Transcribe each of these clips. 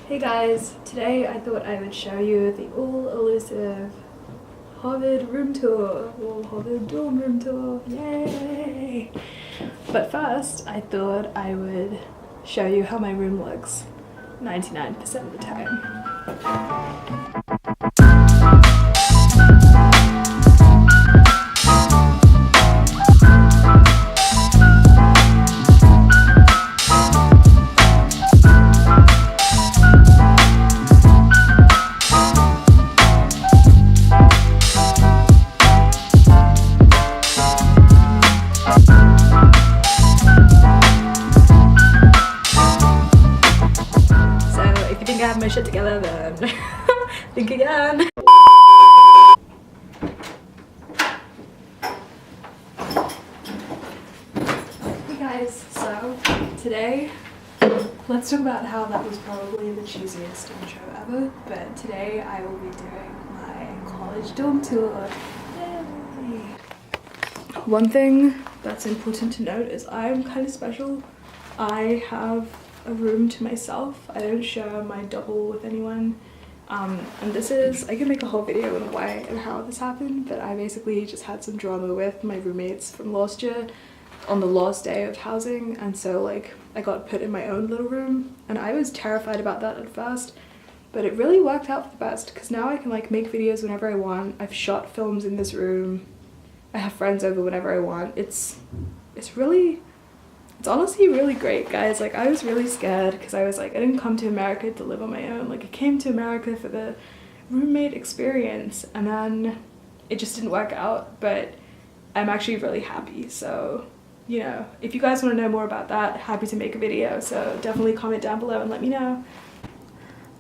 Hey guys, today I thought I would show you the all-elusive Harvard room tour, or Harvard dorm room tour, yay! But first, I thought I would show you how my room looks 99% of the time. I have my shit together, then think again. Hey guys, so today let's talk about how that was probably the cheesiest intro ever, but today I will be doing my college dorm tour. Yay! One thing that's important to note is I'm kind of special. I have a room to myself. I don't share my double with anyone, and this is, I can make a whole video on why and how this happened, but I basically just had some drama with my roommates from last year on the last day of housing, and so like I got put in my own little room, and I was terrified about that at first, but it really worked out for the best because now I can like make videos whenever I want. I've shot films in this room, I have friends over whenever I want. It's honestly really great, guys. Like, I was really scared because I was like, I didn't come to America to live on my own. Like, I came to America for the roommate experience, and then it just didn't work out, but I'm actually really happy. So, you know, if you guys want to know more about that, happy to make a video, so definitely comment down below and let me know.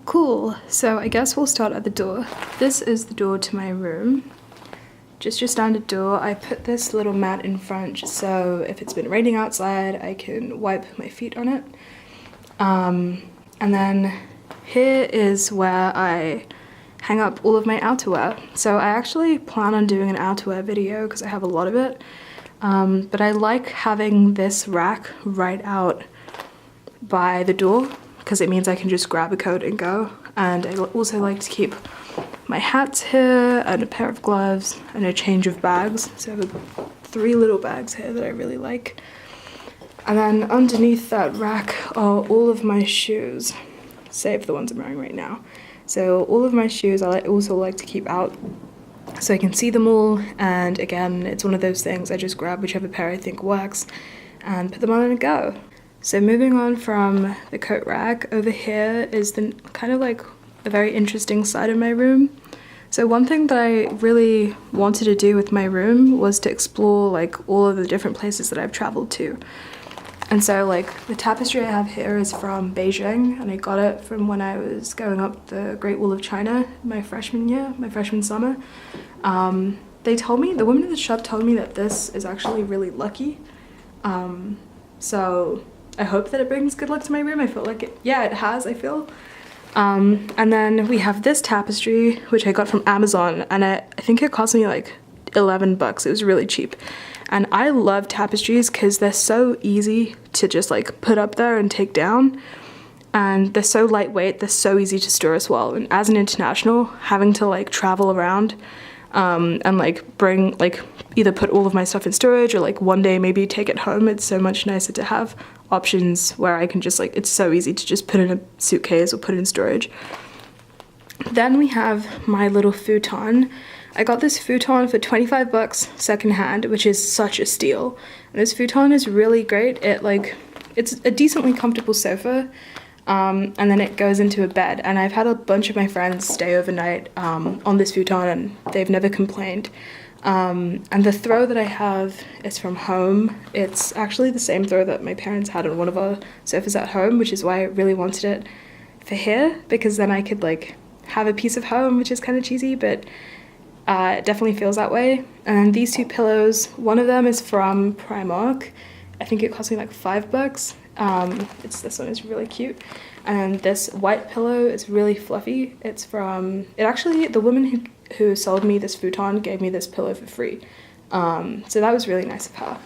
Cool, so I guess we'll start at the door. This is the door to my room. Just your standard door. I put this little mat in front so if it's been raining outside I can wipe my feet on it. And then here is where I hang up all of my outerwear. So I actually plan on doing an outerwear video because I have a lot of it. But I like having this rack right out by the door because it means I can just grab a coat and go. And I also like to keep my hats here and a pair of gloves and a change of bags. So I have 3 little bags here that I really like. And then underneath that rack are all of my shoes, save the ones I'm wearing right now. So all of my shoes I also like to keep out so I can see them all. And again, it's one of those things, I just grab whichever pair I think works and put them on and go. So moving on from the coat rack, over here is the kind of like a very interesting side of my room. So one thing that I really wanted to do with my room was to explore like all of the different places that I've traveled to. And so like the tapestry I have here is from Beijing, and I got it from when I was going up the Great Wall of China my freshman summer. They told me, the woman in the shop told me that this is actually really lucky. So I hope that it brings good luck to my room. I feel like it, yeah, it has, I feel. And then we have this tapestry, which I got from Amazon, and I think it cost me like 11 bucks. It was really cheap. And I love tapestries because they're so easy to just like put up there and take down. And they're so lightweight, they're so easy to store as well. And as an international, having to like travel around and like bring, like either put all of my stuff in storage or like one day maybe take it home, it's so much nicer to have options where I can just like, it's so easy to just put in a suitcase or put it in storage. Then we have my little futon. I got this futon for 25 bucks secondhand, which is such a steal. And this futon is really great. It's a decently comfortable sofa, and then it goes into a bed. And I've had a bunch of my friends stay overnight on this futon, and they've never complained. And the throw that I have is from home. It's actually the same throw that my parents had on one of our sofas at home, which is why I really wanted it for here, because then I could like have a piece of home, which is kind of cheesy, but it definitely feels that way. And these 2 pillows, one of them is from Primark. I think it cost me like 5 bucks. It's this one is really cute. And this white pillow is really fluffy. It's from, the woman who sold me this futon gave me this pillow for free. So that was really nice of her.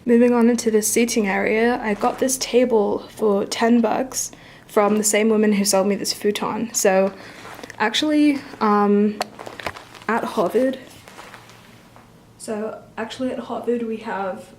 Moving on into the seating area, I got this table for 10 bucks from the same woman who sold me this futon. So actually at Harvard we have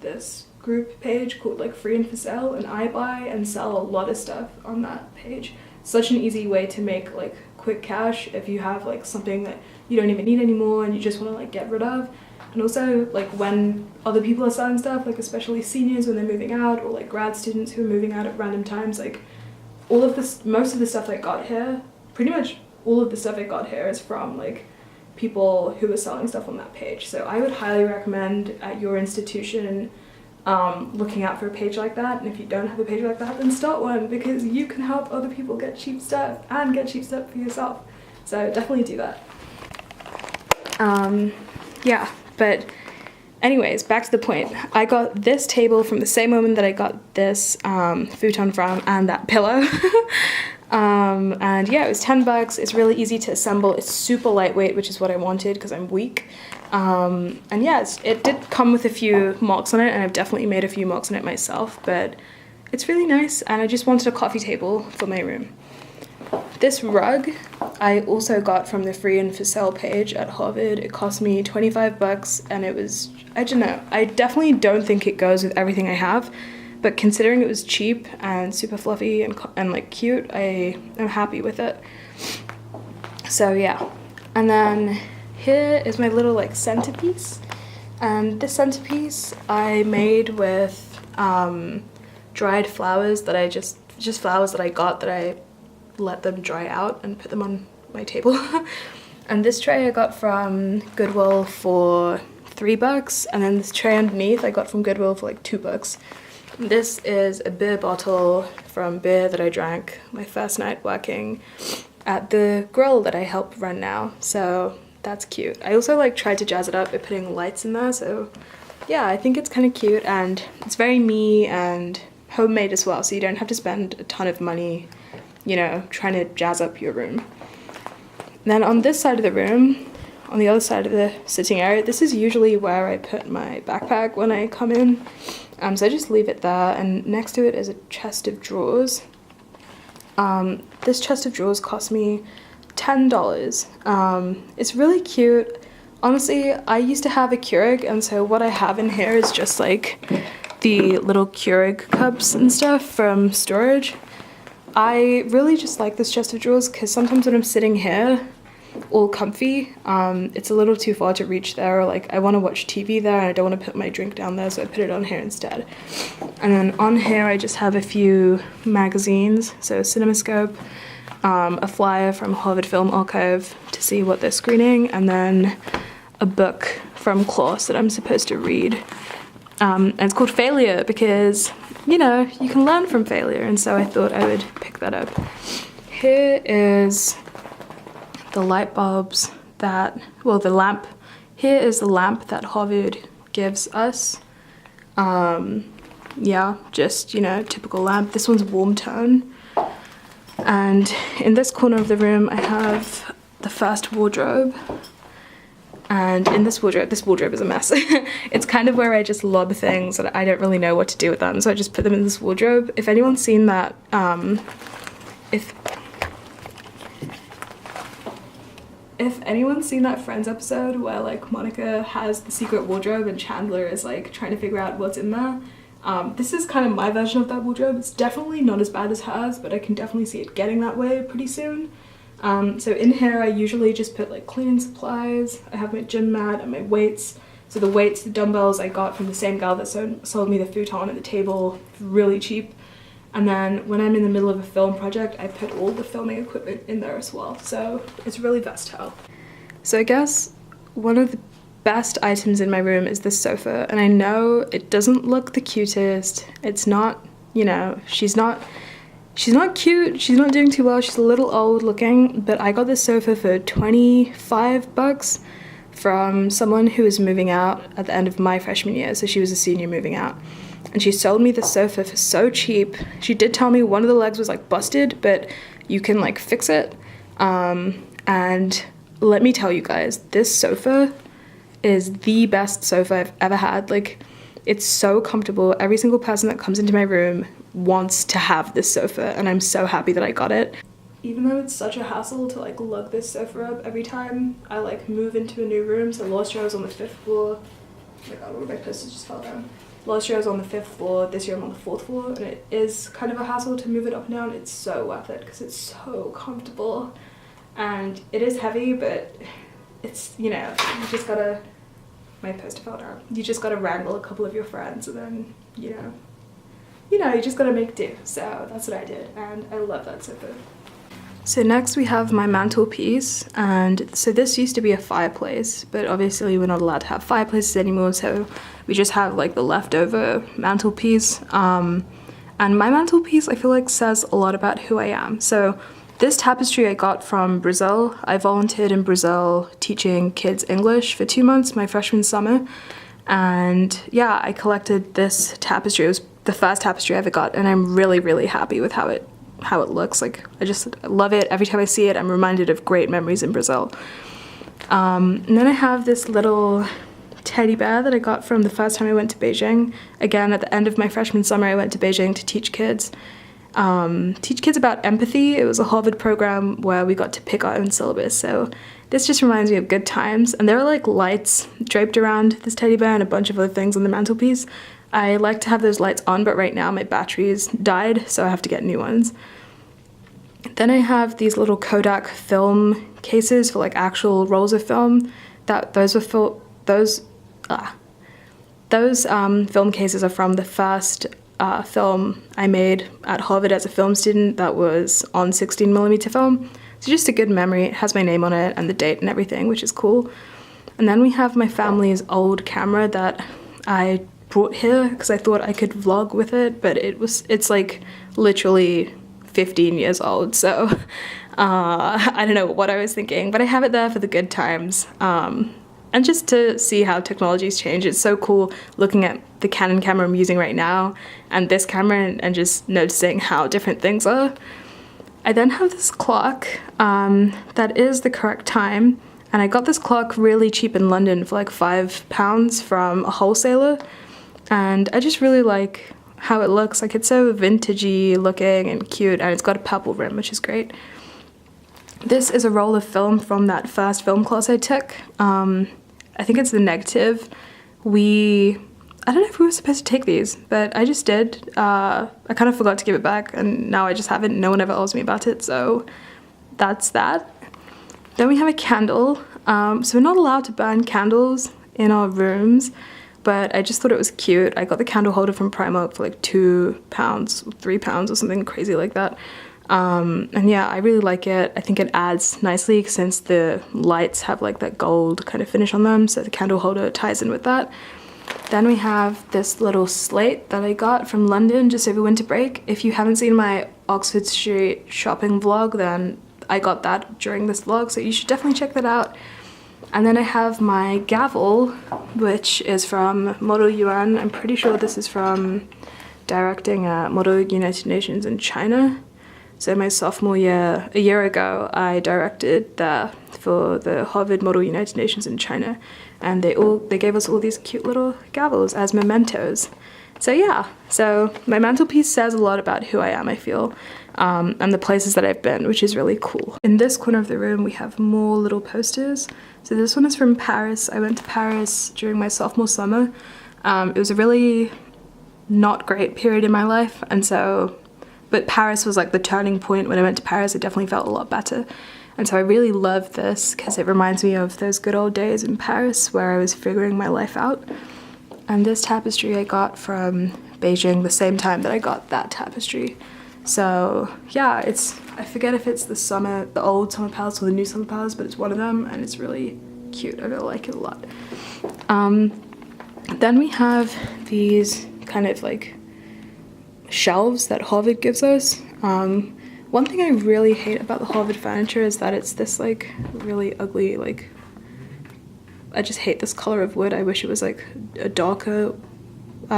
this group page called like Free and for Sale, and I buy and sell a lot of stuff on that page. Such an easy way to make like quick cash if you have like something that you don't even need anymore and you just want to like get rid of. And also like when other people are selling stuff, like especially seniors when they're moving out, or like grad students who are moving out at random times, like all of this, most of the stuff I got here, pretty much all of the stuff I got here is from like people who are selling stuff on that page. So I would highly recommend at your institution looking out for a page like that. And if you don't have a page like that, then start one, because you can help other people get cheap stuff and get cheap stuff for yourself. So definitely do that. Yeah, but anyways, back to the point. I got this table from the same woman that I got this futon from, and that pillow. And yeah, it was 10 bucks. It's really easy to assemble. It's super lightweight, which is what I wanted because I'm weak. And yeah, it did come with a few marks on it, and I've definitely made a few marks on it myself, but it's really nice, and I just wanted a coffee table for my room. This rug I also got from the Free and for Sale page at Harvard. It cost me 25 bucks, and it was, I don't know, I definitely don't think it goes with everything I have, but considering it was cheap and super fluffy and like cute, I am happy with it. So yeah, and then here is my little like centerpiece, and this centerpiece I made with dried flowers that I just flowers that I got that I let them dry out and put them on my table. And this tray I got from Goodwill for 3 bucks, and then this tray underneath I got from Goodwill for like 2 bucks. This is a beer bottle from beer that I drank my first night working at the grill that I help run now, so that's cute. I also like tried to jazz it up by putting lights in there, so yeah, I think it's kind of cute, and it's very me and homemade as well, so you don't have to spend a ton of money, you know, trying to jazz up your room. And then on this side of the room, on the other side of the sitting area, this is usually where I put my backpack when I come in. So I just leave it there, and next to it is a chest of drawers. This chest of drawers cost me $10. It's really cute. Honestly, I used to have a Keurig, and so what I have in here is just like the little Keurig cups and stuff from storage. I really just like this chest of drawers because sometimes when I'm sitting here all comfy, it's a little too far to reach there, or like I want to watch TV there and I don't want to put my drink down there, so I put it on here instead. And then on here I just have a few magazines, so CinemaScope, a flyer from Harvard Film Archive to see what they're screening, and then a book from Klaus that I'm supposed to read. And it's called Failure because, you know, you can learn from failure, and so I thought I would pick that up. Here is the light bulbs that, well, the lamp. Here is the lamp that Harvard gives us. Yeah, just, you know, typical lamp. This one's warm tone. And in this corner of the room, I have the first wardrobe. And in this wardrobe is a mess. It's kind of where I just lob things that I don't really know what to do with them, so I just put them in this wardrobe. If anyone's seen that, if anyone's seen that Friends episode where like Monica has the secret wardrobe and Chandler is like trying to figure out what's in there, this is kind of my version of that wardrobe. It's definitely not as bad as hers, but I can definitely see it getting that way pretty soon. So in here I usually just put like cleaning supplies. I have my gym mat and my weights. So the weights, the dumbbells I got from the same gal that sold me the futon and the table, really cheap. And then when I'm in the middle of a film project, I put all the filming equipment in there as well. So it's really versatile. So I guess one of the best items in my room is this sofa. And I know it doesn't look the cutest. It's not, you know, she's not cute, she's not doing too well, she's a little old looking, but I got this sofa for 25 bucks from someone who was moving out at the end of my freshman year, so she was a senior moving out. And she sold me the sofa for so cheap. She did tell me one of the legs was like busted, but you can like fix it. And let me tell you guys, this sofa is the best sofa I've ever had. Like, It's so comfortable. Every single person that comes into my room wants to have this sofa, and I'm so happy that I got it. Even though it's such a hassle to like lug this sofa up every time I like move into a new room. So last year I was on the 5th floor. Oh my god, all of my posters just fell down. Last year I was on the 5th floor, this year I'm on the 4th floor, and it is kind of a hassle to move it up and down. It's so worth it because it's so comfortable, and it is heavy, but it's, you know, you just gotta, my poster fell down. You just gotta wrangle a couple of your friends, and then, you just gotta make do. So that's what I did, and I love that sofa. So next we have my mantelpiece, and so this used to be a fireplace, but obviously we're not allowed to have fireplaces anymore, so we just have like the leftover mantelpiece. And my mantelpiece, I feel like, says a lot about who I am. So this tapestry I got from Brazil. I volunteered in Brazil teaching kids English for 2 months, my freshman summer, and yeah, I collected this tapestry. It was the first tapestry I ever got, and I'm really, really happy with how it looks. Like, I just love it. Every time I see it, I'm reminded of great memories in Brazil. And then I have this little teddy bear that I got from the first time I went to Beijing. Again, at the end of my freshman summer, I went to Beijing to teach kids about empathy. It was a Harvard program where we got to pick our own syllabus. So this just reminds me of good times. And there are like lights draped around this teddy bear and a bunch of other things on the mantelpiece. I like to have those lights on, but right now my batteries died, so I have to get new ones. Then I have these little Kodak film cases for like actual rolls of film. Those film cases are from the first film I made at Harvard as a film student that was on 16mm film. So just a good memory. It has my name on it and the date and everything, which is cool. And then we have my family's old camera that I brought here because I thought I could vlog with it, but it's like literally 15 years old, so I don't know what I was thinking, but I have it there for the good times, and just to see how technology's changed. It's so cool looking at the Canon camera I'm using right now and this camera and just noticing how different things are. I then have this clock that is the correct time, and I got this clock really cheap in London for like £5 from a wholesaler. And I just really like how it looks. Like, it's so vintagey looking and cute, and it's got a purple rim, which is great. This is a roll of film from that first film class I took. I think it's the negative. I don't know if we were supposed to take these, but I just did. I kind of forgot to give it back, and now I just have it. No one ever owes me about it, so that's that. Then we have a candle. So we're not allowed to burn candles in our rooms, but I just thought it was cute. I got the candle holder from Primark for like £2, £3 or something crazy like that. And yeah, I really like it. I think it adds nicely since the lights have like that gold kind of finish on them, so the candle holder ties in with that. Then we have this little slate that I got from London just over winter break. If you haven't seen my Oxford Street shopping vlog, then I got that during this vlog, so you should definitely check that out. And then I have my gavel, which is from Model UN. I'm pretty sure this is from directing at Model United Nations in China. So my sophomore year, a year ago, I directed there for the Harvard Model United Nations in China, and they gave us all these cute little gavels as mementos. So yeah, so my mantelpiece says a lot about who I am, I feel, and the places that I've been, which is really cool. In this corner of the room, we have more little posters. So this one is from Paris. I went to Paris during my sophomore summer. It was a really not great period in my life, but Paris was like the turning point. When I went to Paris, it definitely felt a lot better. And so I really love this because it reminds me of those good old days in Paris where I was figuring my life out. And this tapestry I got from Beijing the same time that I got that tapestry. So yeah, I forget if it's the old Summer Palace or the new Summer Palace, but it's one of them, and it's really cute. I really like it a lot. Then we have these kind of like shelves that Harvard gives us. One thing I really hate about the Harvard furniture is that it's this like really ugly, like, I just hate this color of wood. I wish it was like a darker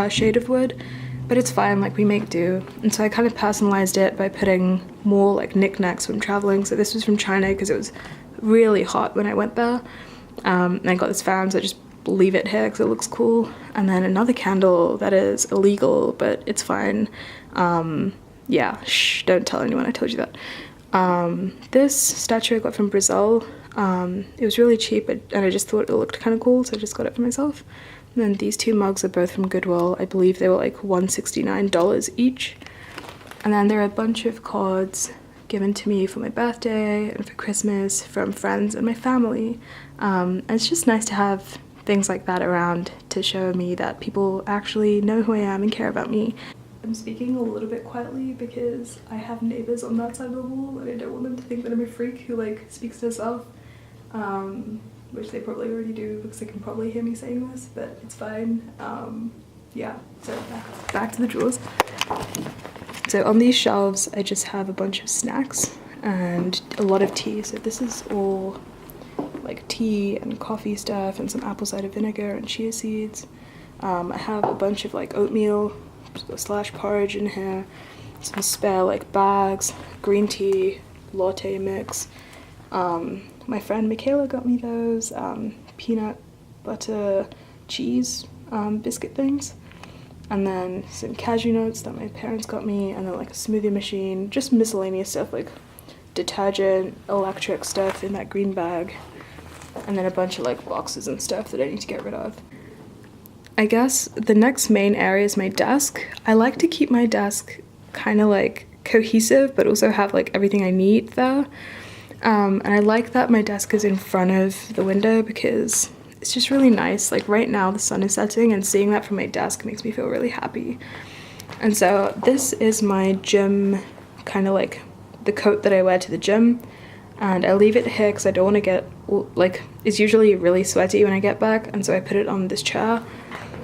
shade of wood, but it's fine, like we make do. And so I kind of personalized it by putting more like knickknacks when traveling. So this was from China because it was really hot when I went there. And I got this fan, so I just leave it here because it looks cool. And then another candle that is illegal, but it's fine. Yeah, shh, don't tell anyone I told you that. This statue I got from Brazil. It was really cheap and I just thought it looked kind of cool, so I just got it for myself. And then these two mugs are both from Goodwill. I believe they were like $169 each. And then there are a bunch of cards given to me for my birthday and for Christmas from friends and my family. And it's just nice to have things like that around to show me that people actually know who I am and care about me. I'm speaking a little bit quietly because I have neighbors on that side of the wall and I don't want them to think that I'm a freak who like speaks to herself. Which they probably already do because they can probably hear me saying this, but it's fine. Yeah, so back to the drawers. So on these shelves I just have a bunch of snacks and a lot of tea. So this is all like tea and coffee stuff and some apple cider vinegar and chia seeds. I have a bunch of like oatmeal / porridge in here, some spare like bags, green tea, latte mix. My friend Michaela got me those peanut butter cheese biscuit things, and then some cashew nuts that my parents got me, and then like a smoothie machine, just miscellaneous stuff like detergent, electric stuff in that green bag, and then a bunch of like boxes and stuff that I need to get rid of. I guess the next main area is my desk. I like to keep my desk kind of like cohesive but also have like everything I need there. And I like that my desk is in front of the window because it's just really nice. Like right now the sun is setting and seeing that from my desk makes me feel really happy. And so this is my gym, kind of like the coat that I wear to the gym. And I leave it here because I don't want to get, like, it's usually really sweaty when I get back. And so I put it on this chair.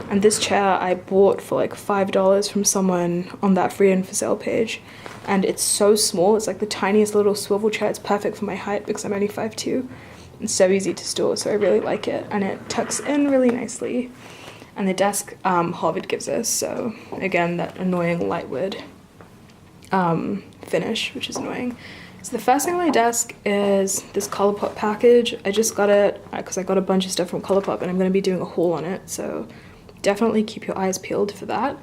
And this chair I bought for like $5 from someone on that free and for sale page. And it's so small, it's like the tiniest little swivel chair. It's perfect for my height because I'm only 5'2". It's so easy to store, so I really like it. And it tucks in really nicely. And the desk Harvard gives us, so again, that annoying lightwood finish, which is annoying. So the first thing on my desk is this Colourpop package. I just got it because I got a bunch of stuff from Colourpop and I'm going to be doing a haul on it, so definitely keep your eyes peeled for that.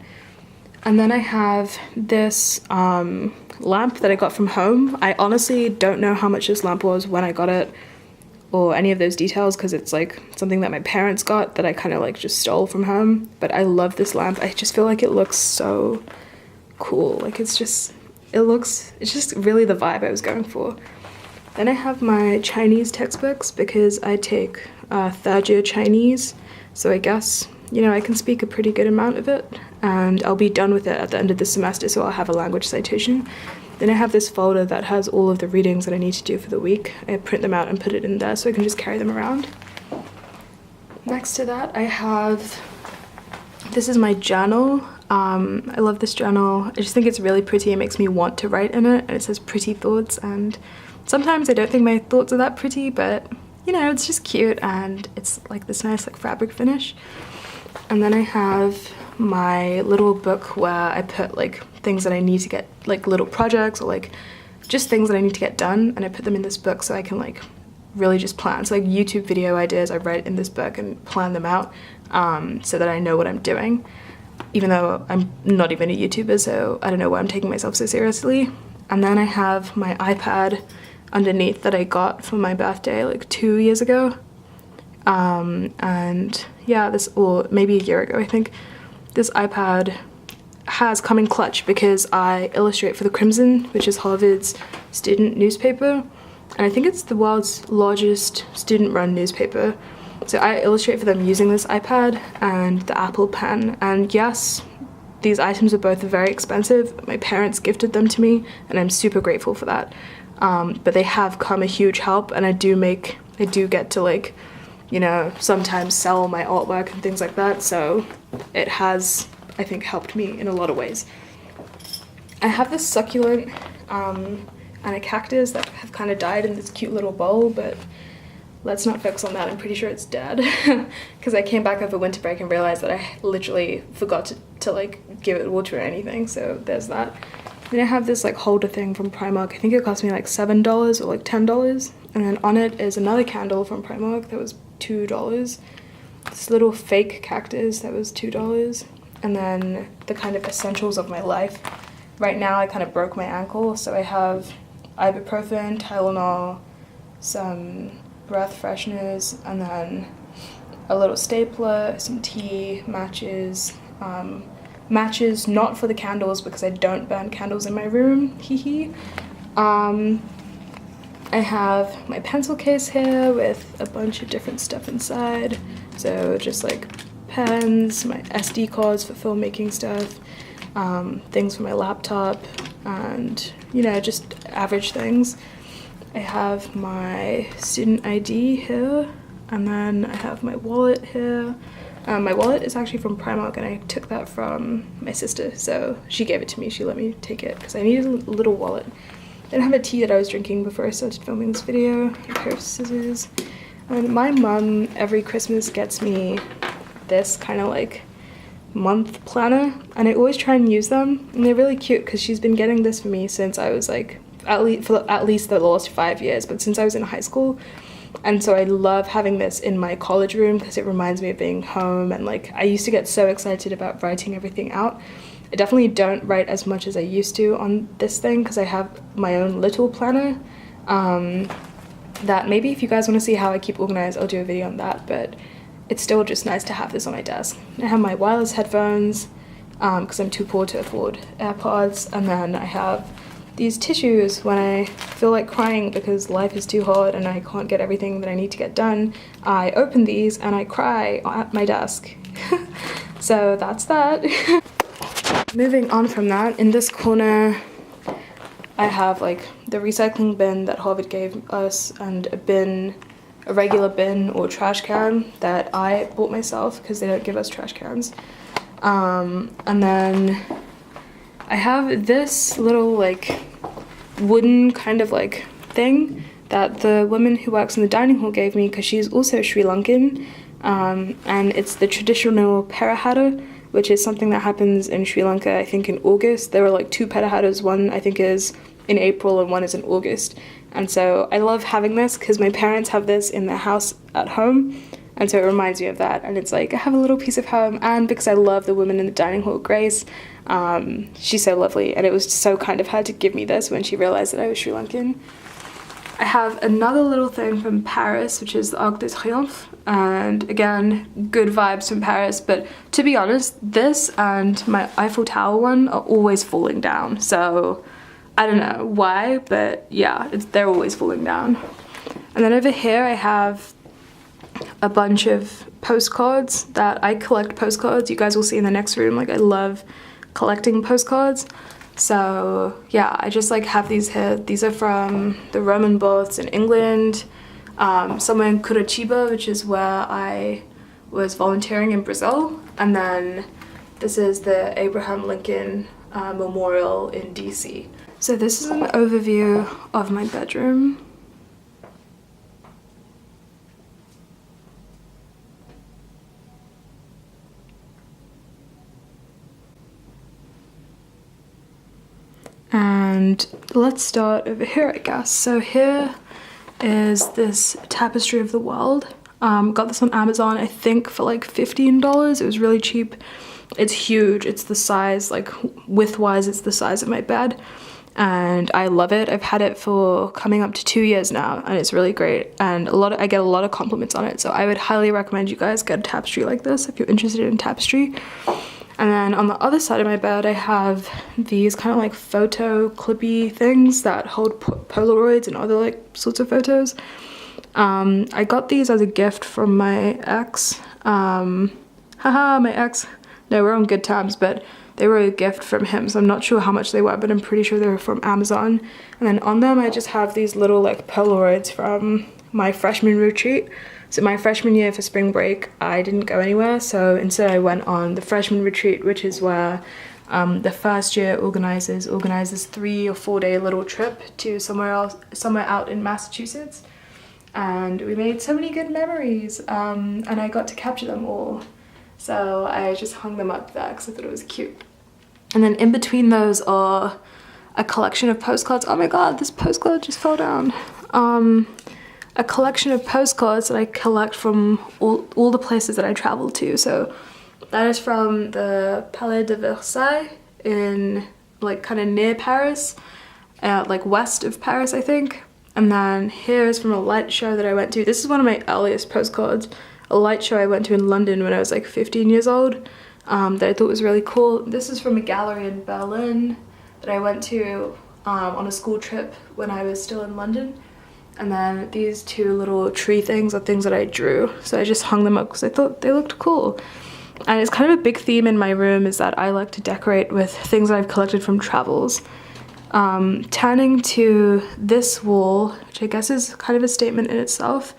And then I have this lamp that I got from home. I honestly don't know how much this lamp was when I got it or any of those details because it's like something that my parents got that I kind of like just stole from home. But I love this lamp. I just feel like it looks so cool. Like it's just really the vibe I was going for. Then I have my Chinese textbooks because I take third year Chinese. So I guess, you know, I can speak a pretty good amount of it and I'll be done with it at the end of the semester, so I'll have a language citation. Then I have this folder that has all of the readings that I need to do for the week. I print them out and put it in there so I can just carry them around. Next to that, I have, this is my journal. I love this journal. I just think it's really pretty. It makes me want to write in it, and it says pretty thoughts, and sometimes I don't think my thoughts are that pretty, but you know, it's just cute and it's like this nice like fabric finish. And then I have my little book where I put like things that I need to get, like little projects or like just things that I need to get done, and I put them in this book so I can like really just plan. So like YouTube video ideas I write in this book and plan them out so that I know what I'm doing, even though I'm not even a YouTuber, so I don't know why I'm taking myself so seriously. And then I have my iPad underneath that I got for my birthday like 2 years ago. And yeah, or maybe a year ago, I think. This iPad has come in clutch because I illustrate for the Crimson, which is Harvard's student newspaper. And I think it's the world's largest student-run newspaper. So I illustrate for them using this iPad and the Apple Pen. And yes, these items are both very expensive. My parents gifted them to me, and I'm super grateful for that. But they have come a huge help, and I do get to like, you know, sometimes sell my artwork and things like that. So it has, I think, helped me in a lot of ways. I have this succulent and a cactus that have kind of died in this cute little bowl, but let's not focus on that. I'm pretty sure it's dead because I came back over winter break and realized that I literally forgot to like give it water or anything, so there's that. Then I have this like holder thing from Primark. I think it cost me like $7 or like $10, and then on it is another candle from Primark that was $2. this little fake cactus that was $2, and then the kind of essentials of my life. Right now I kind of broke my ankle, so I have ibuprofen, Tylenol, some breath fresheners, and then a little stapler, some tea, matches, matches not for the candles because I don't burn candles in my room, hee. I have my pencil case here with a bunch of different stuff inside, so just like pens, my SD cards for filmmaking stuff, things for my laptop, and you know, just average things. I have my student ID here, and then I have my wallet here. My wallet is actually from Primark, and I took that from my sister, so she gave it to me. She let me take it because I needed a little wallet. I didn't have a tea that I was drinking before I started filming this video. A pair of scissors. And my mum every Christmas gets me this kind of like month planner, and I always try and use them, and they're really cute because she's been getting this for me since I was like at least the last 5 years, but since I was in high school. And so I love having this in my college room because it reminds me of being home, and like I used to get so excited about writing everything out. I definitely don't write as much as I used to on this thing because I have my own little planner that maybe if you guys want to see how I keep organized, I'll do a video on that, but it's still just nice to have this on my desk. I have my wireless headphones because I'm too poor to afford AirPods, and then I have these tissues when I feel like crying because life is too hard and I can't get everything that I need to get done. I open these and I cry at my desk. So that's that. Moving on from that, in this corner I have like the recycling bin that Harvard gave us, and a regular bin or trash can that I bought myself because they don't give us trash cans. And then I have this little like wooden kind of like thing that the woman who works in the dining hall gave me because she's also Sri Lankan, and it's the traditional Perahata, which is something that happens in Sri Lanka, I think in August. There are like 2 Perahatas, one I think is in April and one is in August. And so I love having this because my parents have this in their house at home, and so it reminds me of that, and it's like I have a little piece of home. And because I love the woman in the dining hall, Grace, she's so lovely, and it was so kind of her to give me this when she realized that I was Sri Lankan. I have another little thing from Paris, which is the Arc de Triomphe, and again, good vibes from Paris, but to be honest, this and my Eiffel Tower one are always falling down, so I don't know why, but yeah, they're always falling down. And then over here I have a bunch of postcards that I collect. Postcards, you guys will see in the next room, like I love collecting postcards. So yeah, I just like have these here. These are from the Roman baths in England, somewhere in Curitiba, which is where I was volunteering in Brazil. And then this is the Abraham Lincoln Memorial in DC. So this is an overview of my bedroom. And let's start over here, I guess. So here is this tapestry of the world. Got this on Amazon, I think for like $15. It was really cheap. It's huge. It's the size, like width-wise, it's the size of my bed. And I love it. I've had it for coming up to 2 years now, and it's really great. And I get a lot of compliments on it. So I would highly recommend you guys get a tapestry like this if you're interested in tapestry. And then on the other side of my bed, I have these kind of like photo clippy things that hold Polaroids and other like sorts of photos. I got these as a gift from my ex. Haha, my ex. No, we're on good terms, but they were a gift from him, so I'm not sure how much they were, but I'm pretty sure they were from Amazon. And then on them, I just have these little like Polaroids from my freshman retreat. So my freshman year for spring break, I didn't go anywhere, so instead I went on the freshman retreat, which is where the first year organizes 3 or 4 day little trip to somewhere out in Massachusetts. And we made so many good memories, and I got to capture them all. So I just hung them up there because I thought it was cute. And then in between those are a collection of postcards. Oh my god, this postcard just fell down. a collection of postcards that I collect from all the places that I travel to. So that is from the Palais de Versailles in like kind of near Paris, like west of Paris I think. And then here is from a light show that I went to. This is one of my earliest postcards, a light show I went to in London when I was like 15 years old, that I thought was really cool. This is from a gallery in Berlin that I went to on a school trip when I was still in London. And then these two little tree things are things that I drew, so I just hung them up because I thought they looked cool. And it's kind of a big theme in my room is that I like to decorate with things that I've collected from travels. Turning to this wall, which I guess is kind of a statement in itself,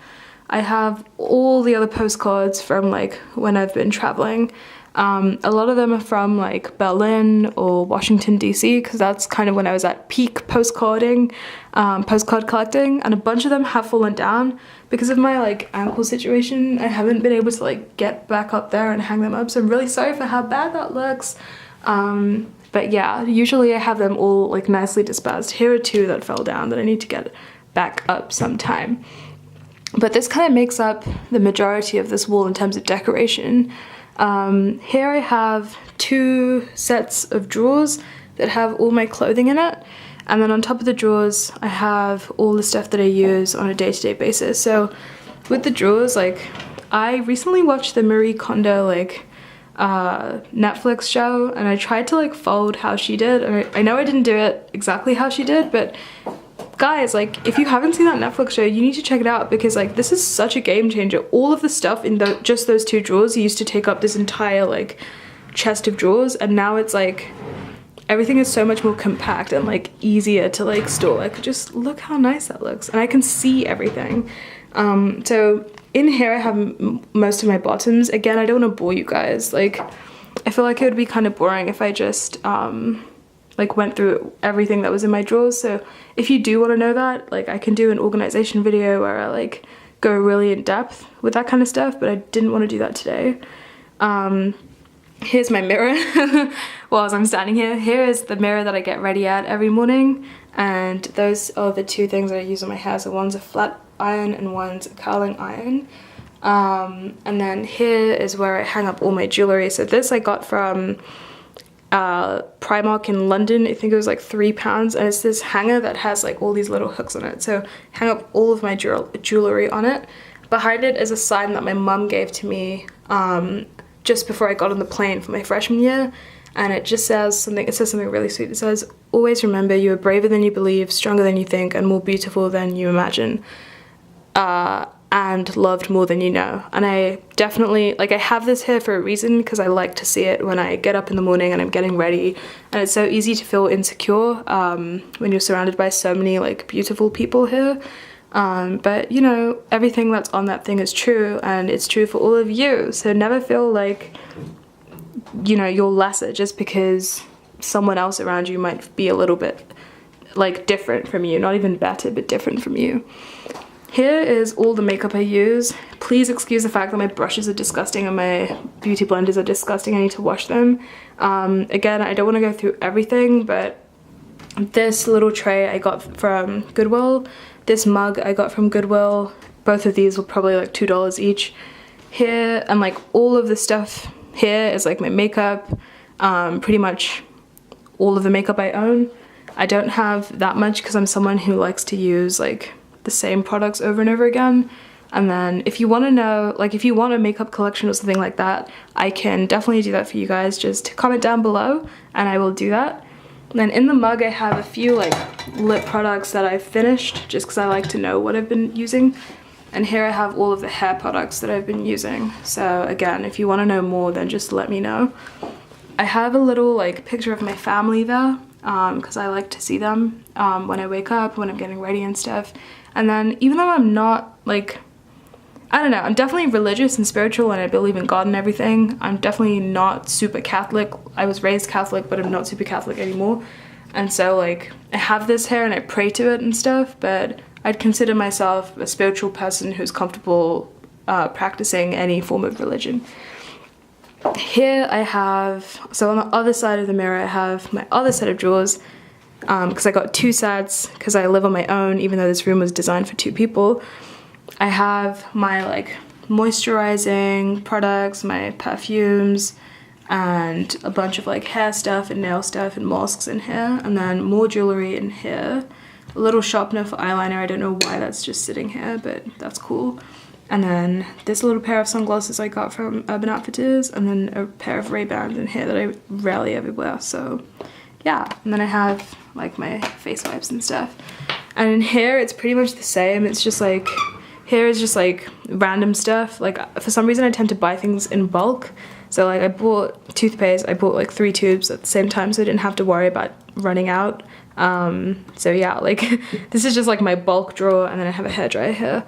I have all the other postcards from like when I've been traveling. A lot of them are from like Berlin or Washington DC, because that's kind of when I was at peak postcard collecting, and a bunch of them have fallen down because of my like ankle situation. I haven't been able to like get back up there and hang them up, so I'm really sorry for how bad that looks. But yeah, usually I have them all like nicely dispersed. Here are two that fell down that I need to get back up sometime. But this kind of makes up the majority of this wall in terms of decoration. Here I have two sets of drawers that have all my clothing in it, and then on top of the drawers I have all the stuff that I use on a day-to-day basis. So with the drawers, like I recently watched the Marie Kondo like Netflix show, and I tried to like fold how she did, and I know I didn't do it exactly how she did, but guys, like if you haven't seen that Netflix show, you need to check it out, because like this is such a game changer. All of the stuff in just those two drawers used to take up this entire like chest of drawers, and now it's like everything is so much more compact and like easier to like store. Like just look how nice that looks, and I can see everything. So in here I have most of my bottoms. Again, I don't want to bore you guys. Like I feel like it would be kind of boring if I just like went through everything that was in my drawers. So if you do want to know that, like I can do an organization video where I like go really in depth with that kind of stuff, but I didn't want to do that today. Here's my mirror. While I'm standing here, here is the mirror that I get ready at every morning, and those are the two things that I use on my hair. So one's a flat iron and one's a curling iron. And then here is where I hang up all my jewelry. So this I got from Primark in London. I think it was like £3, and it's this hanger that has like all these little hooks on it, so hang up all of my jewelry on it. Behind it is a sign that my mum gave to me just before I got on the plane for my freshman year, and it just says something, really sweet. It says, "Always remember, you are braver than you believe, stronger than you think, and more beautiful than you imagine. And loved more than you know." And I definitely, like I have this here for a reason, because I like to see it when I get up in the morning and I'm getting ready, and it's so easy to feel insecure when you're surrounded by so many like beautiful people here. But you know, everything that's on that thing is true, and it's true for all of you, so never feel like, you know, you're lesser just because someone else around you might be a little bit like different from you, not even better, but different from you. Here is all the makeup I use. Please excuse the fact that my brushes are disgusting and my beauty blenders are disgusting. I need to wash them. Again, I don't want to go through everything, but this little tray I got from Goodwill. This mug I got from Goodwill. Both of these were probably like $2 each. Here, and like all of the stuff here is like my makeup. Pretty much all of the makeup I own. I don't have that much because I'm someone who likes to use like the same products over and over again. And then if you want to know, like if you want a makeup collection or something like that, I can definitely do that for you guys. Just comment down below and I will do that. And then in the mug I have a few like lip products that I've finished just because I like to know what I've been using. And here I have all of the hair products that I've been using. So again, if you want to know more, then just let me know. I have a little like picture of my family there because I like to see them when I wake up, when I'm getting ready and stuff. And then even though I'm not like, I don't know, I'm definitely religious and spiritual and I believe in God and everything, I'm definitely not super Catholic. I was raised Catholic, but I'm not super Catholic anymore. And so like I have this hair and I pray to it and stuff, but I'd consider myself a spiritual person who's comfortable practicing any form of religion. Here I have, so on the other side of the mirror I have my other set of drawers, because I got two sets because I live on my own, even though this room was designed for two people. I have my like moisturizing products, my perfumes, and a bunch of like hair stuff and nail stuff and masks in here, and then more jewelry in here. A little sharpener for eyeliner. I don't know why that's just sitting here, but that's cool. And then this little pair of sunglasses I got from Urban Outfitters, and then a pair of Ray-Bans in here that I rarely ever wear, so yeah. And then I have like my face wipes and stuff. And in here it's pretty much the same. It's just like, here is just like random stuff. Like for some reason I tend to buy things in bulk. So like I bought toothpaste, I bought like 3 tubes at the same time so I didn't have to worry about running out. So yeah, like this is just like my bulk drawer, and then I have a hairdryer here.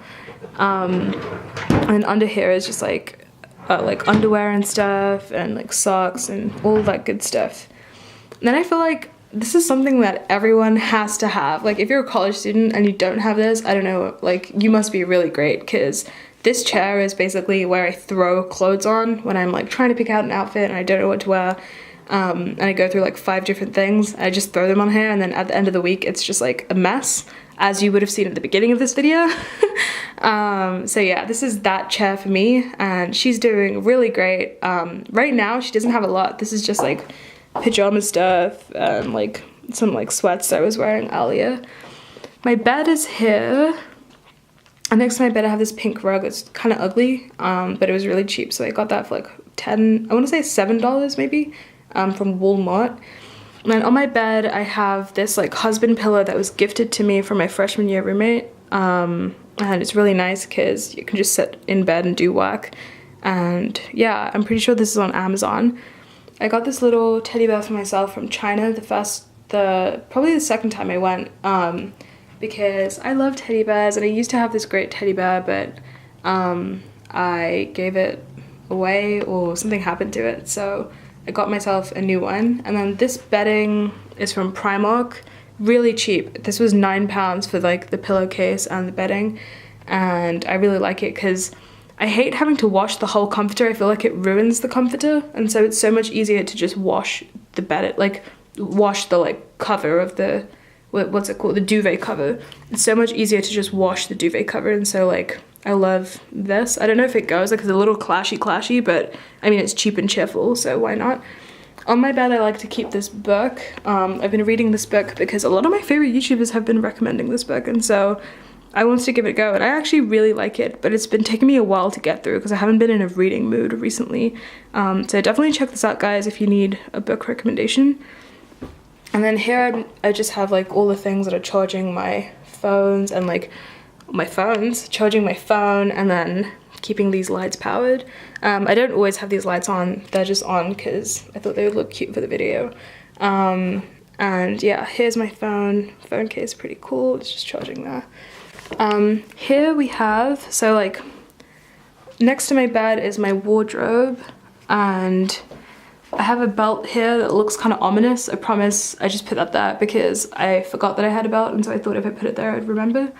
And under here is just like underwear and stuff, and like socks and all that good stuff. And then I feel like this is something that everyone has to have. Like if you're a college student and you don't have this, I don't know, like you must be really great, because this chair is basically where I throw clothes on when I'm like trying to pick out an outfit and I don't know what to wear. And I go through like 5 different things. I just throw them on here, and then at the end of the week it's just like a mess, as you would have seen at the beginning of this video. So yeah, this is that chair for me, and she's doing really great. Right now she doesn't have a lot. This is just like pajama stuff and like some like sweats I was wearing earlier. My bed is here, and next to my bed I have this pink rug. It's kind of ugly, but it was really cheap, so I got that for like I want to say $7 maybe, from Walmart. And then on my bed I have this like husband pillow that was gifted to me from my freshman year roommate, and it's really nice because you can just sit in bed and do work. And yeah, I'm pretty sure this is on Amazon. I got this little teddy bear for myself from China probably the second time I went, because I love teddy bears, and I used to have this great teddy bear, but I gave it away or something happened to it, so I got myself a new one. And then this bedding is from Primark, really cheap. This was £9 for like the pillowcase and the bedding, and I really like it because I hate having to wash the whole comforter. I feel like it ruins the comforter, and so it's so much easier to just wash the bed, like wash the like cover of the, what's it called, the duvet cover. It's so much easier to just wash the duvet cover, and so like I love this. I don't know if it goes, like it's a little clashy, but I mean it's cheap and cheerful, so why not? On my bed I like to keep this book. I've been reading this book because a lot of my favorite YouTubers have been recommending this book, and so I wanted to give it a go, and I actually really like it, but it's been taking me a while to get through because I haven't been in a reading mood recently. So definitely check this out, guys, if you need a book recommendation. And then here I just have like all the things that are charging my phones, and like charging my phone, and then keeping these lights powered. I don't always have these lights on, they're just on because I thought they would look cute for the video. And yeah, here's my phone case, pretty cool, it's just charging there. Here we have, so like next to my bed is my wardrobe, and I have a belt here that looks kind of ominous. I promise I just put that there because I forgot that I had a belt, and so I thought if I put it there I'd remember.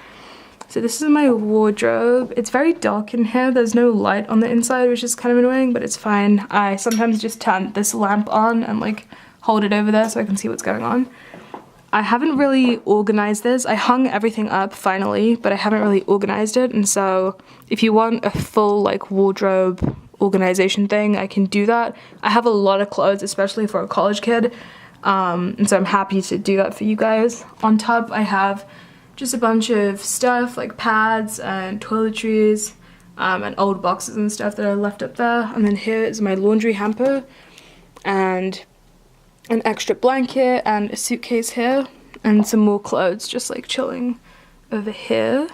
So this is my wardrobe. It's very dark in here. There's no light on the inside, which is kind of annoying, but it's fine. I sometimes just turn this lamp on and like hold it over there so I can see what's going on. I haven't really organized this. I hung everything up finally, but I haven't really organized it, and so if you want a full like wardrobe organization thing, I can do that. I have a lot of clothes, especially for a college kid, and so I'm happy to do that for you guys. On top I have just a bunch of stuff like pads and toiletries, and old boxes and stuff that I left up there. And then here is my laundry hamper, and an extra blanket, and a suitcase here, and some more clothes just like chilling over here.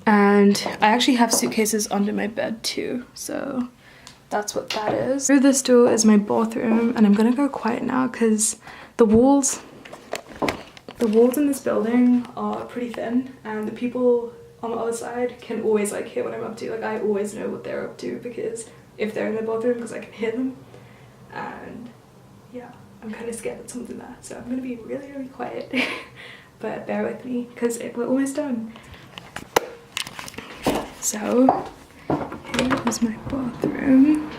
And I actually have suitcases under my bed too, so that's what that is. Through this door is my bathroom, and I'm gonna go quiet now because the walls in this building are pretty thin, and the people on the other side can always like hear what I'm up to. Like I always know what they're up to because if they're in the bathroom, because I can hear them. And yeah, I'm kind of scared that someone's in there, so I'm gonna be really, really quiet. But bear with me because we're almost done. So here is my bathroom.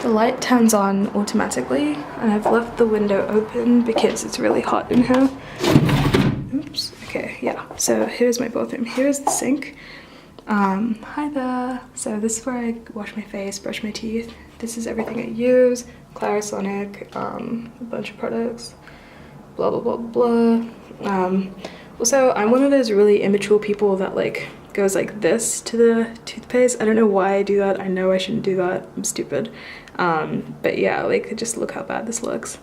The light turns on automatically, and I've left the window open because it's really hot in here. Oops, okay, yeah. So here's my bathroom. Here's the sink. Hi there. So this is where I wash my face, brush my teeth. This is everything I use. Clarisonic, a bunch of products, blah blah blah blah. Also, I'm one of those really immature people that like goes like this to the toothpaste. I don't know why I do that. I know I shouldn't do that. I'm stupid. But yeah, like just look how bad this looks.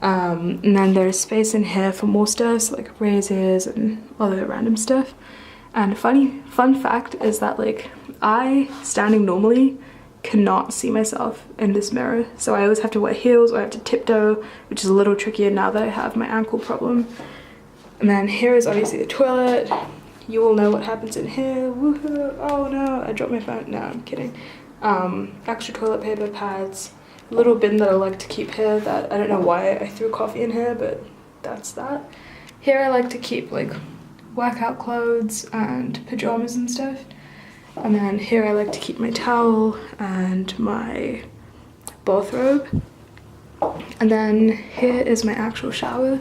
And then there's space in here for more stuff, so like razors and other random stuff. And fun fact is that like I, standing normally, cannot see myself in this mirror, so I always have to wear heels or I have to tiptoe, which is a little trickier now that I have my ankle problem. And then here is obviously the toilet. You all know what happens in here. Woohoo! Oh no, I dropped my phone. No, I'm kidding. Extra toilet paper, pads, a little bin that I like to keep here that I don't know why I threw coffee in here, but that's that. Here I like to keep like workout clothes and pajamas and stuff. And then here I like to keep my towel and my bathrobe. And then here is my actual shower.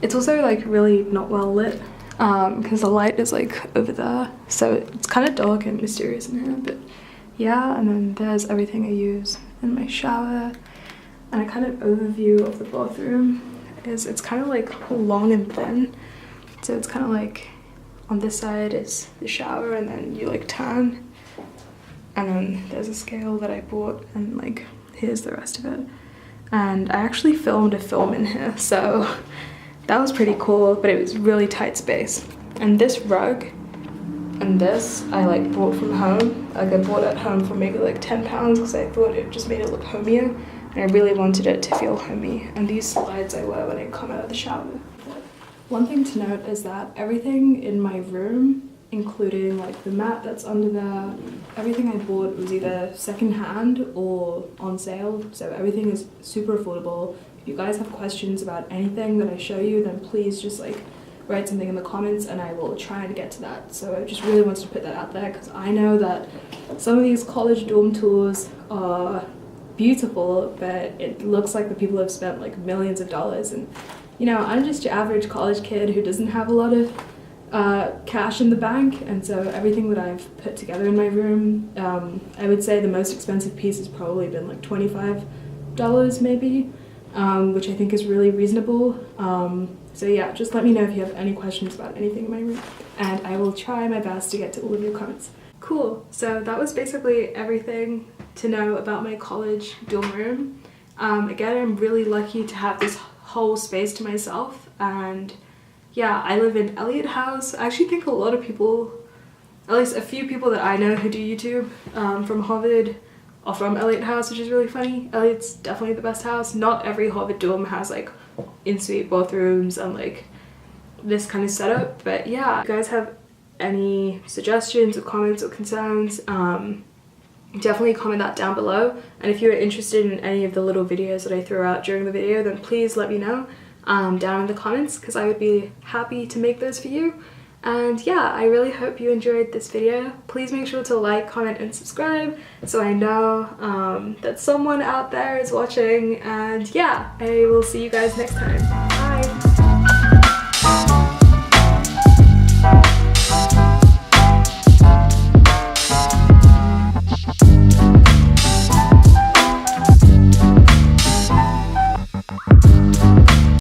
It's also like really not well lit because the light is like over there, so it's kind of dark and mysterious in here, but yeah. And then there's everything I use in my shower. And a kind of overview of the bathroom is it's kind of like long and thin, so it's kind of like on this side is the shower and then you like turn, and then there's a scale that I bought, and like here's the rest of it. And I actually filmed a film in here, so that was pretty cool, but it was really tight space. And this rug and this I like bought from home. Like I bought at home for maybe like £10 because I thought it just made it look homier, and I really wanted it to feel homey. And these slides I wear when I come out of the shower. One thing to note is that everything in my room, including like the mat that's under there, everything I bought was either secondhand or on sale, so everything is super affordable. If you guys have questions about anything that I show you, then please just like write something in the comments and I will try and get to that. So I just really wanted to put that out there because I know that some of these college dorm tours are beautiful, but it looks like the people have spent like millions of dollars, and you know, I'm just your average college kid who doesn't have a lot of cash in the bank, and so everything that I've put together in my room, I would say the most expensive piece has probably been like $25 maybe, which I think is really reasonable. So yeah, just let me know if you have any questions about anything in my room, and I will try my best to get to all of your comments. Cool, so that was basically everything to know about my college dorm room. Again, I'm really lucky to have this whole space to myself, and yeah, I live in Elliott House. I actually think a lot of people, at least a few people that I know who do YouTube from Harvard are from Elliott House, which is really funny. Elliott's definitely the best house. Not every Harvard dorm has like in-suite bathrooms and like this kind of setup, but yeah, if you guys have any suggestions or comments or concerns, definitely comment that down below. And if you're interested in any of the little videos that I throw out during the video, then please let me know down in the comments, because I would be happy to make those for you. And yeah, I really hope you enjoyed this video. Please make sure to like, comment, and subscribe so I know that someone out there is watching. And yeah, I will see you guys next time. Bye!